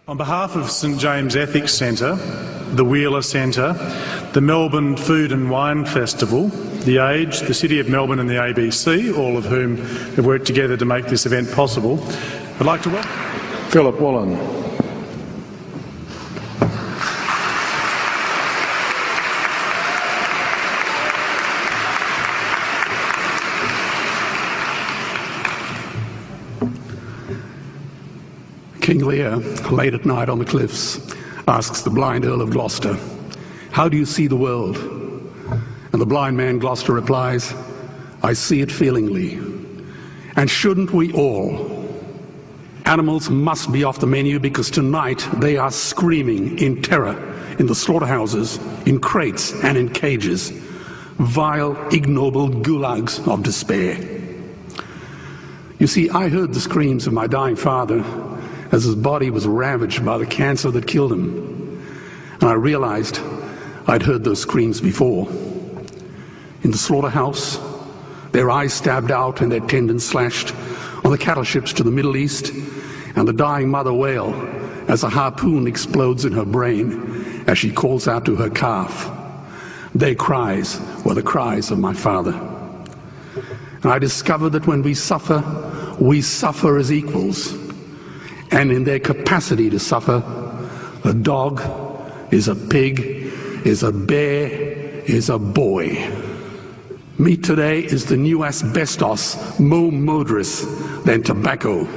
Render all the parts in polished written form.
On behalf of St James Ethics Centre, the Wheeler Centre, the Melbourne Food and Wine Festival, The Age, the City of Melbourne and the ABC, all of whom have worked together to make this event possible, I'd like to welcome Philip Wollen. King Lear, late at night on the cliffs, asks the blind Earl of Gloucester, "How do you see the world?" And the blind man Gloucester replies, "I see it feelingly. And shouldn't we all? Animals must be off the menu because tonight they are screaming in terror in the slaughterhouses, in crates and in cages, vile, ignoble gulags of despair." You see, I heard the screams of my dying father as his body was ravaged by the cancer that killed him. And I realized I'd heard those screams before. In the slaughterhouse, their eyes stabbed out and their tendons slashed, on the cattle ships to the Middle East, and the dying mother wail as a harpoon explodes in her brain as she calls out to her calf. Their cries were the cries of my father. And I discovered that when we suffer as equals. And in their capacity to suffer, a dog is a pig, is a bear, is a boy. Meat today is the new asbestos, more murderous than tobacco.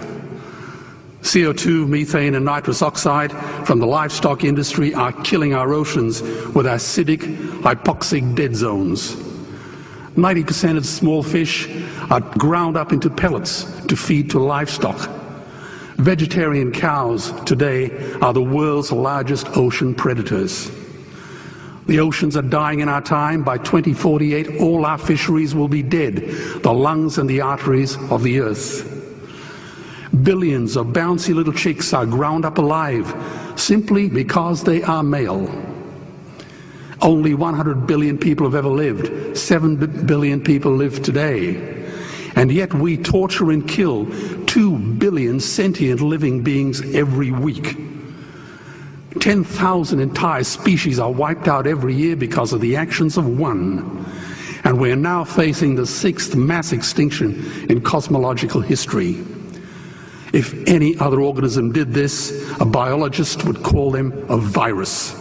CO2, methane and nitrous oxide from the livestock industry are killing our oceans with acidic, hypoxic dead zones. 90% of small fish are ground up into pellets to feed to livestock. Vegetarian cows today are the world's largest ocean predators. The oceans are dying in our time. By 2048, all our fisheries will be dead, the lungs and the arteries of the earth. Billions of bouncy little chicks are ground up alive simply because they are male. Only 100 billion people have ever lived. 7 billion people live today. And yet we torture and kill 2 billion sentient living beings every week. 10,000 entire species are wiped out every year because of the actions of one. And we're now facing the 6th mass extinction in cosmological history. If any other organism did this, a biologist would call them a virus.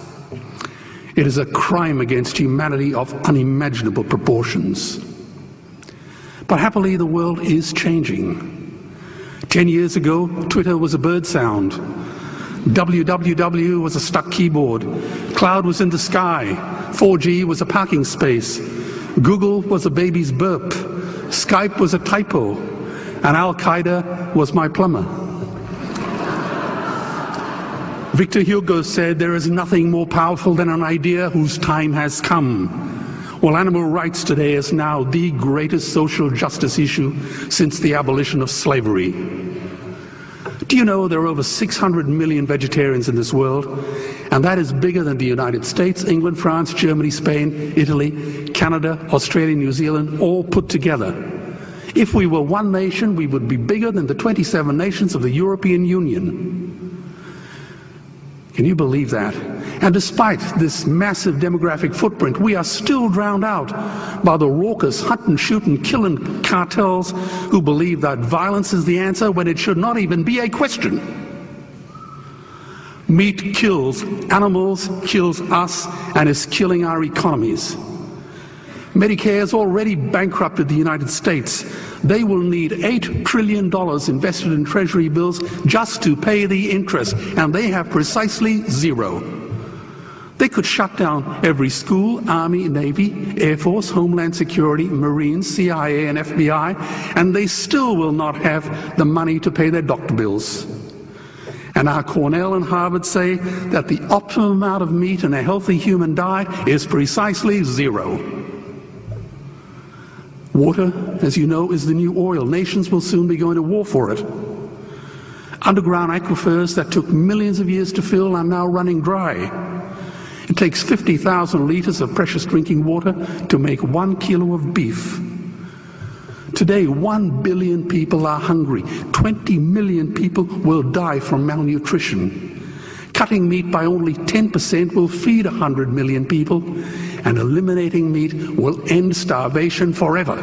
It is a crime against humanity of unimaginable proportions. But happily, the world is changing. 10 years ago, Twitter was a bird sound. www was a stuck keyboard. Cloud was in the sky. 4G was a parking space. Google was a baby's burp. Skype was a typo. And Al-Qaeda was my plumber. Victor Hugo said, "There is nothing more powerful than an idea whose time has come." Well, animal rights today is now the greatest social justice issue since the abolition of slavery. Do you know there are over 600 million vegetarians in this world? And that is bigger than the United States, England, France, Germany, Spain, Italy, Canada, Australia, New Zealand, all put together. If we were one nation, we would be bigger than the 27 nations of the European Union. Can you believe that? And despite this massive demographic footprint, we are still drowned out by the raucous hunt and shoot and killing cartels who believe that violence is the answer when it should not even be a question. Meat kills animals, kills us, and is killing our economies. Medicare has already bankrupted the United States. They will need $8 trillion invested in treasury bills just to pay the interest, and they have precisely zero. They could shut down every school, Army, Navy, Air Force, Homeland Security, Marines, CIA, and FBI, and they still will not have the money to pay their doctor bills. And our Cornell and Harvard say that the optimum amount of meat in a healthy human diet is precisely zero. Water, as you know, is the new oil. Nations will soon be going to war for it. Underground aquifers that took millions of years to fill are now running dry. It takes 50,000 liters of precious drinking water to make 1 kilo of beef. Today, 1 billion people are hungry. 20 million people will die from malnutrition. Cutting meat by only 10% will feed 100 million people, and eliminating meat will end starvation forever.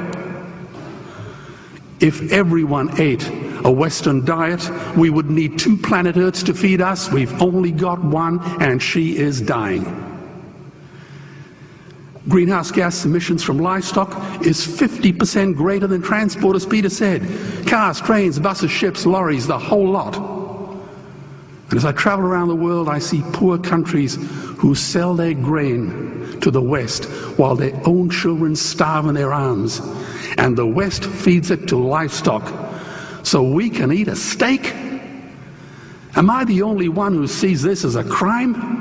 If everyone ate a Western diet, we would need 2 planet Earths to feed us. We've only got one, and she is dying. Greenhouse gas emissions from livestock is 50% greater than transport, as Peter said. Cars, trains, buses, ships, lorries, the whole lot. And as I travel around the world, I see poor countries who sell their grain to the West while their own children starve in their arms. And the West feeds it to livestock so we can eat a steak? Am I the only one who sees this as a crime?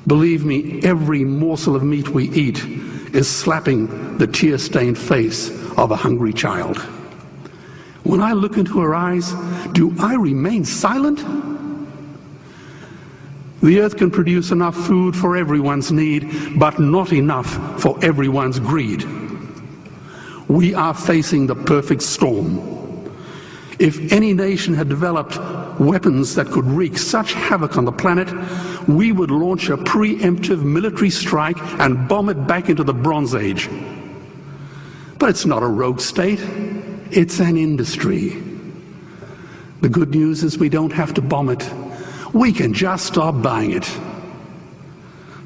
Believe me, every morsel of meat we eat is slapping the tear-stained face of a hungry child. When I look into her eyes, do I remain silent? The earth can produce enough food for everyone's need, but not enough for everyone's greed. We are facing the perfect storm. If any nation had developed weapons that could wreak such havoc on the planet, we would launch a preemptive military strike and bomb it back into the Bronze Age. But it's not a rogue state, it's an industry. The good news is we don't have to bomb it. We can just stop buying it.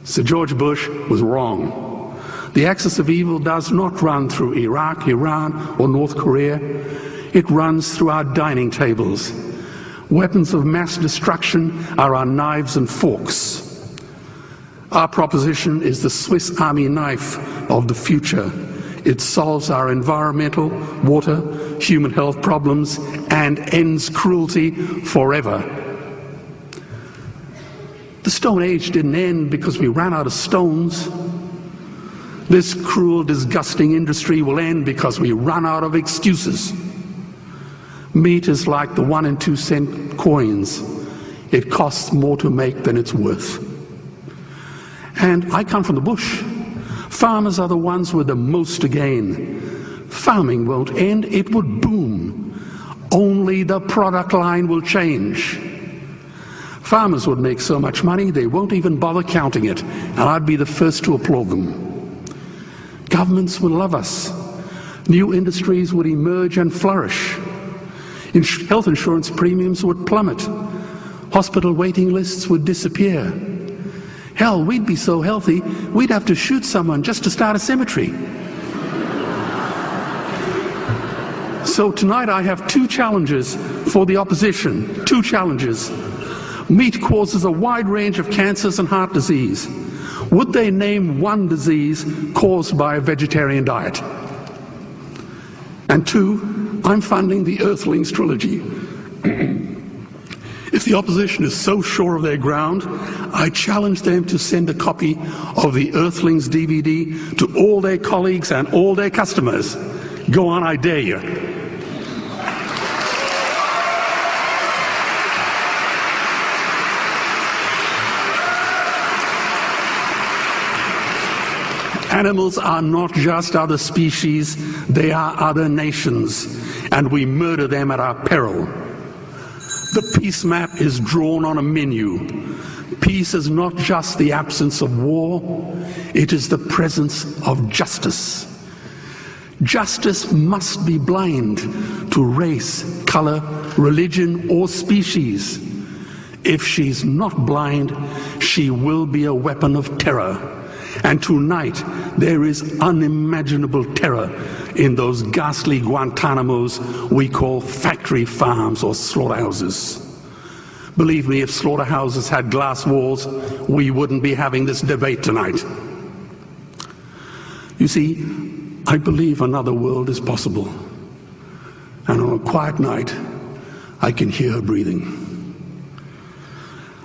Sir George Bush was wrong. The axis of evil does not run through Iraq, Iran, or North Korea. It runs through our dining tables. Weapons of mass destruction are our knives and forks. Our proposition is the Swiss Army knife of the future. It solves our environmental, water, human health problems and ends cruelty forever. The Stone Age didn't end because we ran out of stones. This cruel, disgusting industry will end because we run out of excuses. Meat is like the 1 and 2 cent coins. It costs more to make than it's worth. And I come from the bush. Farmers are the ones with the most to gain. Farming won't end, it would boom. Only the product line will change. Farmers would make so much money they won't even bother counting it, and I'd be the first to applaud them. Governments would love us. New industries would emerge and flourish. Health insurance premiums would plummet. Hospital waiting lists would disappear. Hell, we'd be so healthy, we'd have to shoot someone just to start a cemetery. So tonight I have 2 challenges for the opposition. 2 challenges. Meat causes a wide range of cancers and heart disease. Would they name one disease caused by a vegetarian diet? And 2, I'm funding the Earthlings trilogy. If the opposition is so sure of their ground, I challenge them to send a copy of the Earthlings DVD to all their colleagues and all their customers. Go on, I dare you. Animals are not just other species, they are other nations, and we murder them at our peril. The peace map is drawn on a menu. Peace is not just the absence of war, it is the presence of justice. Justice must be blind to race, color, religion, or species. If she's not blind, she will be a weapon of terror. And tonight, there is unimaginable terror in those ghastly Guantanamos we call factory farms or slaughterhouses. Believe me, if slaughterhouses had glass walls, we wouldn't be having this debate tonight. You see, I believe another world is possible. And on a quiet night, I can hear her breathing.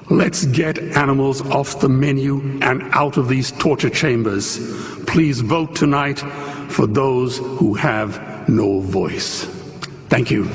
Let's get animals off the menu and out of these torture chambers. Please vote tonight for those who have no voice. Thank you.